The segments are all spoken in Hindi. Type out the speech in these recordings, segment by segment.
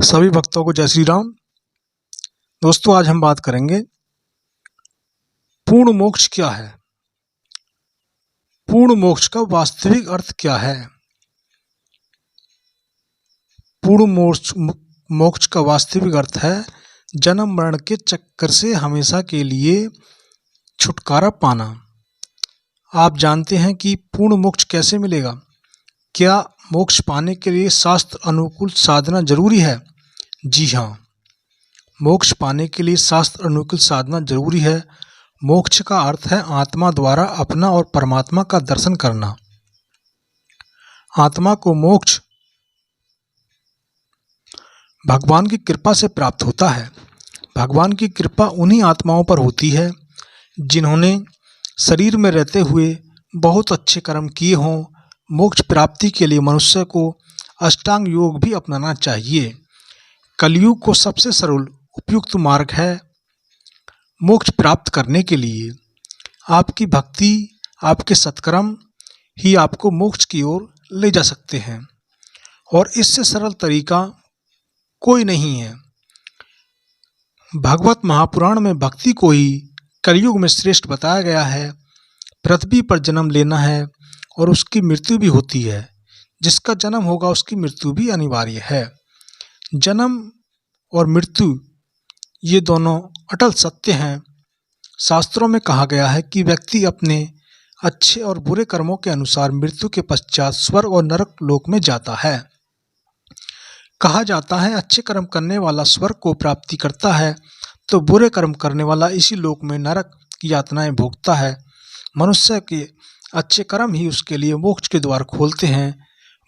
सभी भक्तों को जय श्री राम। दोस्तों, आज हम बात करेंगे पूर्ण मोक्ष क्या है। पूर्ण मोक्ष का वास्तविक अर्थ क्या है। पूर्ण मोक्ष का वास्तविक अर्थ है जन्म मरण के चक्कर से हमेशा के लिए छुटकारा पाना। आप जानते हैं कि पूर्ण मोक्ष कैसे मिलेगा। क्या मोक्ष पाने के लिए शास्त्र अनुकूल साधना जरूरी है? जी हाँ, मोक्ष पाने के लिए शास्त्र अनुकूल साधना जरूरी है। मोक्ष का अर्थ है आत्मा द्वारा अपना और परमात्मा का दर्शन करना। आत्मा को मोक्ष भगवान की कृपा से प्राप्त होता है। भगवान की कृपा उन्हीं आत्माओं पर होती है जिन्होंने शरीर में रहते हुए बहुत अच्छे कर्म किए हों। मोक्ष प्राप्ति के लिए मनुष्य को अष्टांग योग भी अपनाना चाहिए। कलयुग को सबसे सरल उपयुक्त मार्ग है मोक्ष प्राप्त करने के लिए। आपकी भक्ति, आपके सत्कर्म ही आपको मोक्ष की ओर ले जा सकते हैं और इससे सरल तरीका कोई नहीं है। भगवत महापुराण में भक्ति को ही कलयुग में श्रेष्ठ बताया गया है। पृथ्वी पर जन्म लेना है और उसकी मृत्यु भी होती है। जिसका जन्म होगा उसकी मृत्यु भी अनिवार्य है। जन्म और मृत्यु ये दोनों अटल सत्य हैं। शास्त्रों में कहा गया है कि व्यक्ति अपने अच्छे और बुरे कर्मों के अनुसार मृत्यु के पश्चात स्वर्ग और नरक लोक में जाता है। कहा जाता है अच्छे कर्म करने वाला स्वर्ग को प्राप्ति करता है तो बुरे कर्म करने वाला इसी लोक में नरक की यातनाएं भोगता है। मनुष्य के अच्छे कर्म ही उसके लिए मोक्ष के द्वार खोलते हैं।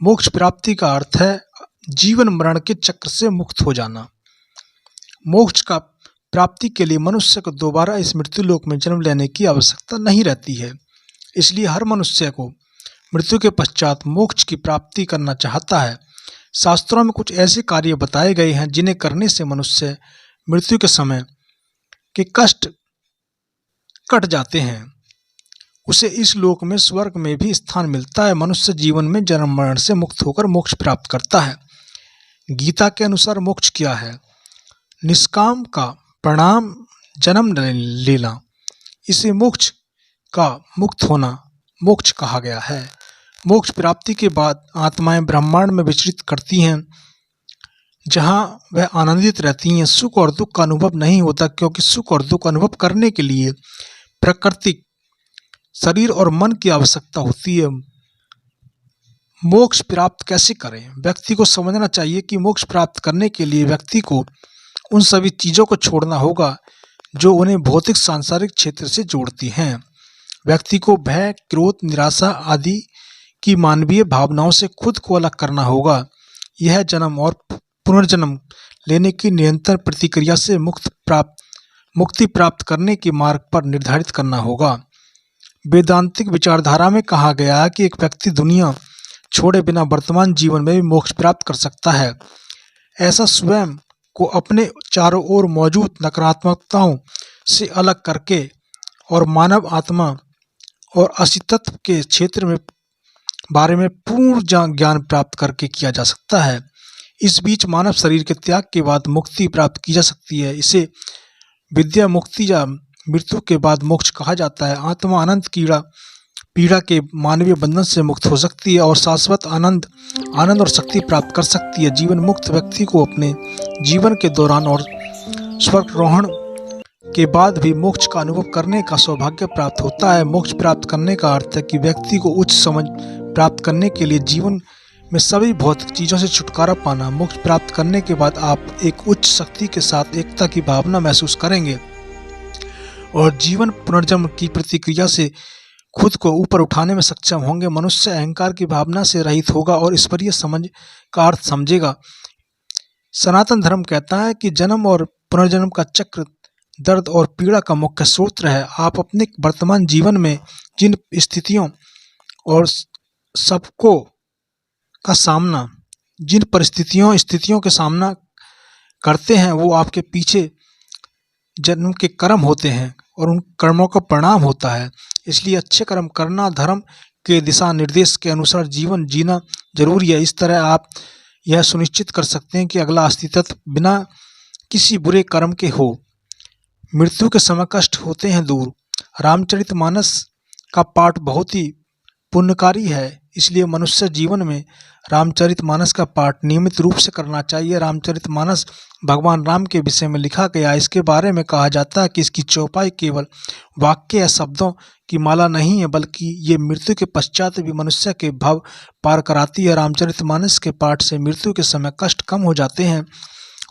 मोक्ष प्राप्ति का अर्थ है जीवन मरण के चक्र से मुक्त हो जाना। मोक्ष का प्राप्ति के लिए मनुष्य को दोबारा इस मृत्यु लोक में जन्म लेने की आवश्यकता नहीं रहती है। इसलिए हर मनुष्य को मृत्यु के पश्चात मोक्ष की प्राप्ति करना चाहता है। शास्त्रों में कुछ ऐसे कार्य बताए गए हैं जिन्हें करने से मनुष्य मृत्यु के समय के कष्ट कट जाते हैं। उसे इस लोक में स्वर्ग में भी स्थान मिलता है। मनुष्य जीवन में जन्म मरण से मुक्त होकर मोक्ष प्राप्त करता है। गीता के अनुसार मोक्ष क्या है? निष्काम का परिणाम जन्म लेना। इसे मोक्ष का मुक्त होना मोक्ष कहा गया है। मोक्ष प्राप्ति के बाद आत्माएं ब्रह्मांड में विचरित करती हैं जहां वह आनंदित रहती हैं। सुख और दुख का अनुभव नहीं होता क्योंकि सुख और दुख अनुभव करने के लिए प्राकृतिक शरीर और मन की आवश्यकता होती है। मोक्ष प्राप्त कैसे करें? व्यक्ति को समझना चाहिए कि मोक्ष प्राप्त करने के लिए व्यक्ति को उन सभी चीज़ों को छोड़ना होगा जो उन्हें भौतिक सांसारिक क्षेत्र से जोड़ती हैं। व्यक्ति को भय, क्रोध, निराशा आदि की मानवीय भावनाओं से खुद को अलग करना होगा। यह जन्म और पुनर्जन्म लेने की निरंतर प्रतिक्रिया से मुक्ति प्राप्त करने के मार्ग पर निर्धारित करना होगा। वेदांतिक विचारधारा में कहा गया है कि एक व्यक्ति दुनिया छोड़े बिना वर्तमान जीवन में भी मोक्ष प्राप्त कर सकता है। ऐसा स्वयं को अपने चारों ओर मौजूद नकारात्मकताओं से अलग करके और मानव आत्मा और अस्तित्व के क्षेत्र में बारे में पूर्ण ज्ञान प्राप्त करके किया जा सकता है। इस बीच मानव शरीर के त्याग के बाद मुक्ति प्राप्त की जा सकती है। इसे विद्या मुक्ति या मृत्यु के बाद मोक्ष कहा जाता है। आत्मा अनंत पीड़ा के मानवीय बंधन से मुक्त हो सकती है और शाश्वत आनंद और शक्ति प्राप्त कर सकती है। जीवन मुक्त व्यक्ति को अपने जीवन के दौरान और स्वर्गारोहण के बाद भी मोक्ष का अनुभव करने का सौभाग्य प्राप्त होता है। मोक्ष प्राप्त करने का अर्थ है कि व्यक्ति को उच्च समझ प्राप्त करने के लिए जीवन में सभी भौतिक चीज़ों से छुटकारा पाना। मोक्ष प्राप्त करने के बाद आप एक उच्च शक्ति के साथ एकता की भावना महसूस करेंगे और जीवन पुनर्जन्म की प्रतिक्रिया से खुद को ऊपर उठाने में सक्षम होंगे। मनुष्य अहंकार की भावना से रहित होगा और ईश्वरीय समझ का अर्थ समझेगा। सनातन धर्म कहता है कि जन्म और पुनर्जन्म का चक्र दर्द और पीड़ा का मुख्य स्रोत है। आप अपने वर्तमान जीवन में जिन स्थितियों और सबको का सामना जिन स्थितियों के सामना करते हैं वो आपके पीछे जन्म के कर्म होते हैं और उन कर्मों का परिणाम होता है। इसलिए अच्छे कर्म करना, धर्म के दिशा निर्देश के अनुसार जीवन जीना जरूरी है। इस तरह आप यह सुनिश्चित कर सकते हैं कि अगला अस्तित्व बिना किसी बुरे कर्म के हो। मृत्यु के समय कष्ट होते हैं दूर। रामचरितमानस का पाठ बहुत ही पुण्यकारी है, इसलिए मनुष्य जीवन में रामचरितमानस का पाठ नियमित रूप से करना चाहिए। रामचरितमानस भगवान राम के विषय में लिखा गया। इसके बारे में कहा जाता है कि इसकी चौपाई केवल वाक्य या शब्दों की माला नहीं है, बल्कि ये मृत्यु के पश्चात भी मनुष्य के भव पार कराती है। रामचरितमानस के पाठ से मृत्यु के समय कष्ट कम हो जाते हैं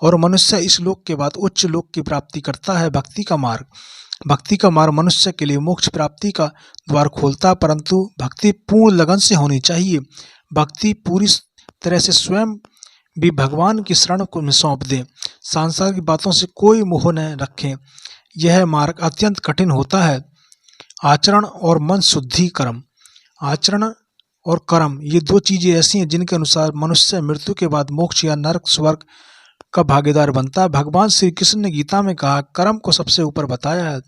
और मनुष्य इस लोक के बाद उच्च लोक की प्राप्ति करता है। भक्ति का मार्ग मनुष्य के लिए मोक्ष प्राप्ति का द्वार खोलता है, परंतु भक्ति पूर्ण लगन से होनी चाहिए। भक्ति पूरी तरह से स्वयं भी भगवान की शरण को सौंप दें। सांसारिक बातों से कोई मोह न रखें। यह मार्ग अत्यंत कठिन होता है। आचरण और मन शुद्धि कर्म। आचरण और कर्म ये दो चीजें ऐसी हैं जिनके अनुसार मनुष्य मृत्यु के बाद मोक्ष या नरक स्वर्ग का भागीदार बनता है। भगवान श्री कृष्ण ने गीता में कहा, कर्म को सबसे ऊपर बताया है।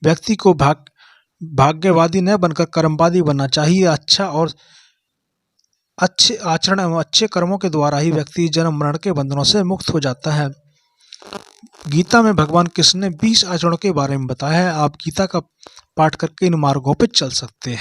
व्यक्ति को भाग्यवादी न बनकर कर्मवादी बनना चाहिए। अच्छे आचरण एवं अच्छे कर्मों के द्वारा ही व्यक्ति जन्म मरण के बंधनों से मुक्त हो जाता है। गीता में भगवान कृष्ण ने 20 आचरणों के बारे में बताया है। आप गीता का पाठ करके इन मार्गों पर चल सकते हैं।